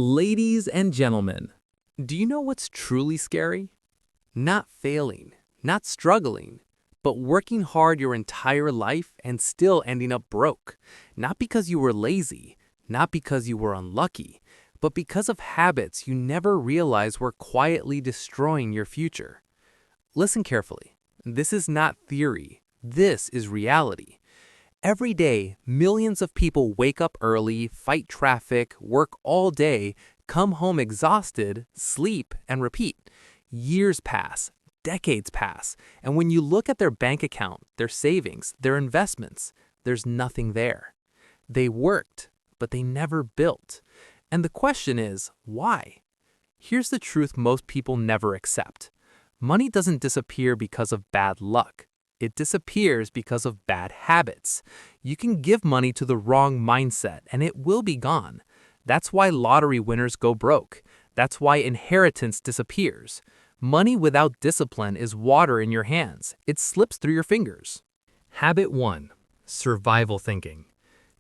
Ladies and gentlemen, do you know what's truly scary? Not failing, not struggling, but working hard your entire life and still ending up broke. Not because you were lazy, not because you were unlucky, but because of habits you never realized were quietly destroying your future. Listen carefully. This is not theory. This is reality. Every day, millions of people wake up early, fight traffic, work all day, come home exhausted, sleep, and repeat. Years pass, decades pass, and when you look at their bank account, their savings, their investments, there's nothing there. They worked, but they never built. And the question is, why? Here's the truth most people never accept. Money doesn't disappear because of bad luck. It disappears because of bad habits. You can give money to the wrong mindset and it will be gone. That's why lottery winners go broke. That's why inheritance disappears. Money without discipline is water in your hands. It slips through your fingers. Habit 1. Survival thinking.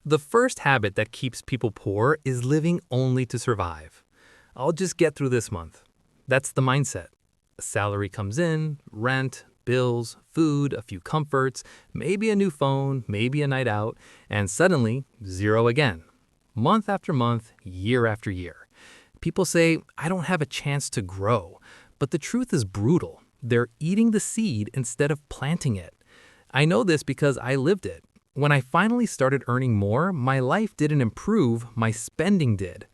The first habit that keeps people poor is living only to survive. I'll just get through this month. That's the mindset. A salary comes in, rent, bills, food, a few comforts, maybe a new phone, maybe a night out, and suddenly, zero again. Month after month, year after year. People say, I don't have a chance to grow. But the truth is brutal. They're eating the seed instead of planting it. I know this because I lived it. When I finally started earning more, my life didn't improve, my spending did.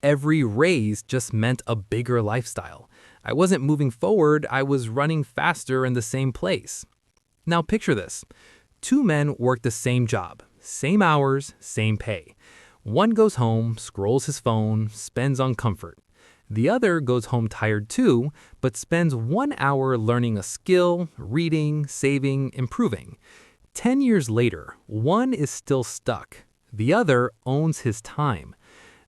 Every raise just meant a bigger lifestyle. I wasn't moving forward, I was running faster in the same place. Now picture this. Two men work the same job, same hours, same pay. One goes home, scrolls his phone, spends on comfort. The other goes home tired too, but spends 1 hour learning a skill, reading, saving, improving. 10 years later, one is still stuck. The other owns his time.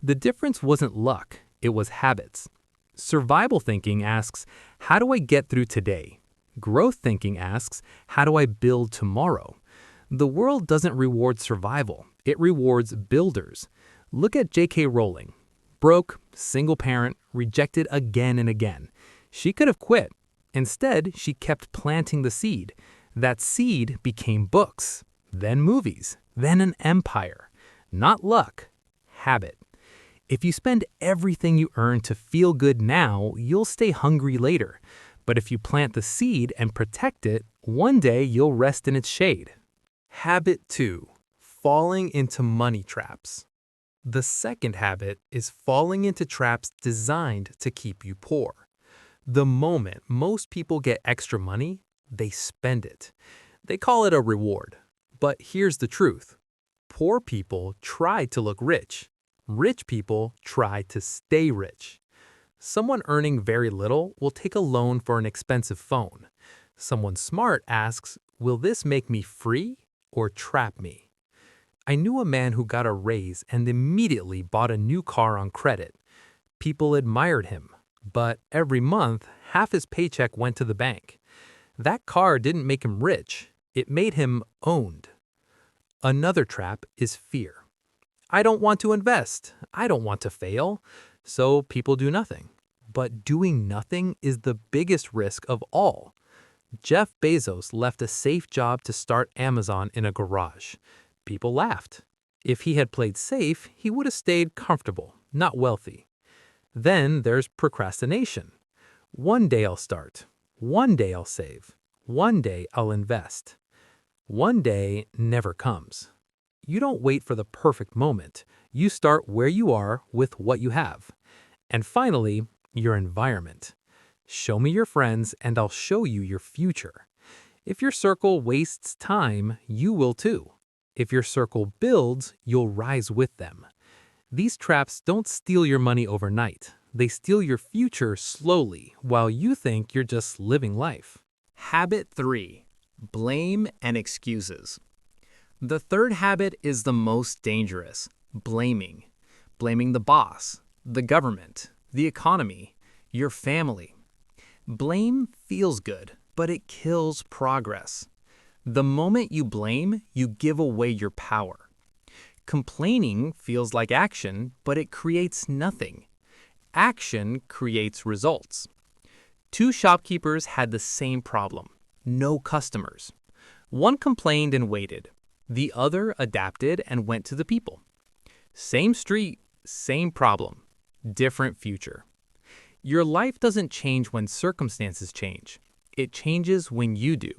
The difference wasn't luck, it was habits. Survival thinking asks, how do I get through today? Growth thinking asks, how do I build tomorrow? The world doesn't reward survival, it rewards builders. Look at J.K. Rowling. Broke, single parent, rejected again and again. She could have quit. Instead, she kept planting the seed. That seed became books, then movies, then an empire. Not luck, habit. If you spend everything you earn to feel good now, you'll stay hungry later. But if you plant the seed and protect it, one day you'll rest in its shade. Habit 2. Falling into money traps. The second habit is falling into traps designed to keep you poor. The moment most people get extra money, they spend it. They call it a reward. But here's the truth. Poor people try to look rich. Rich people try to stay rich. Someone earning very little will take a loan for an expensive phone. Someone smart asks, will this make me free or trap me? I knew a man who got a raise and immediately bought a new car on credit. People admired him, but every month, half his paycheck went to the bank. That car didn't make him rich, it made him owned. Another trap is fear. I don't want to invest. I don't want to fail. So people do nothing. But doing nothing is the biggest risk of all. Jeff Bezos left a safe job to start Amazon in a garage. People laughed. If he had played safe, he would have stayed comfortable, not wealthy. Then there's procrastination. One day I'll start. One day I'll save. One day I'll invest. One day never comes. You don't wait for the perfect moment. You start where you are with what you have. And finally, your environment. Show me your friends and I'll show you your future. If your circle wastes time, you will too. If your circle builds, you'll rise with them. These traps don't steal your money overnight. They steal your future slowly while you think you're just living life. Habit 3. Blame and excuses. The third habit is the most dangerous, blaming. Blaming the boss, the government, the economy, your family. Blame feels good, but it kills progress. The moment you blame, you give away your power. Complaining feels like action, but it creates nothing. Action creates results. Two shopkeepers had the same problem: no customers. One complained and waited. The other adapted and went to the people. Same street, same problem, different future. Your life doesn't change when circumstances change. It changes when you do.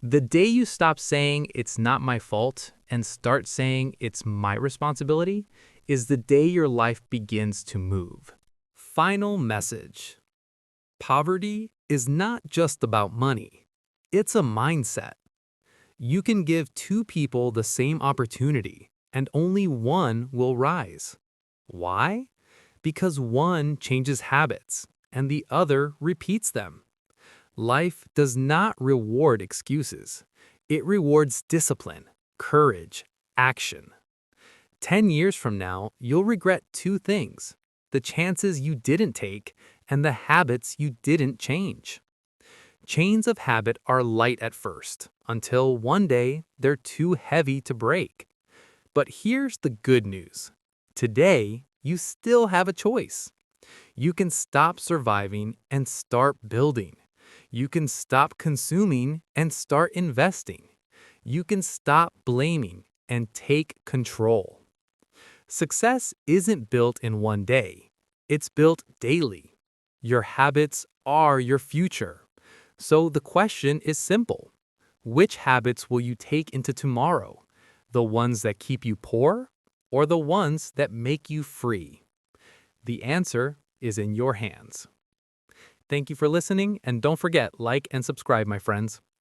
The day you stop saying it's not my fault and start saying it's my responsibility is the day your life begins to move. Final message. Poverty is not just about money. It's a mindset. You can give two people the same opportunity, and only one will rise. Why? Because one changes habits, and the other repeats them. Life does not reward excuses. It rewards discipline, courage, action. 10 years from now, you'll regret two things: the chances you didn't take and the habits you didn't change. Chains of habit are light at first, until one day they're too heavy to break. But here's the good news. Today, you still have a choice. You can stop surviving and start building. You can stop consuming and start investing. You can stop blaming and take control. Success isn't built in one day. It's built daily. Your habits are your future. So the question is simple. Which habits will you take into tomorrow? The ones that keep you poor or the ones that make you free? The answer is in your hands. Thank you for listening, and don't forget, like and subscribe, my friends.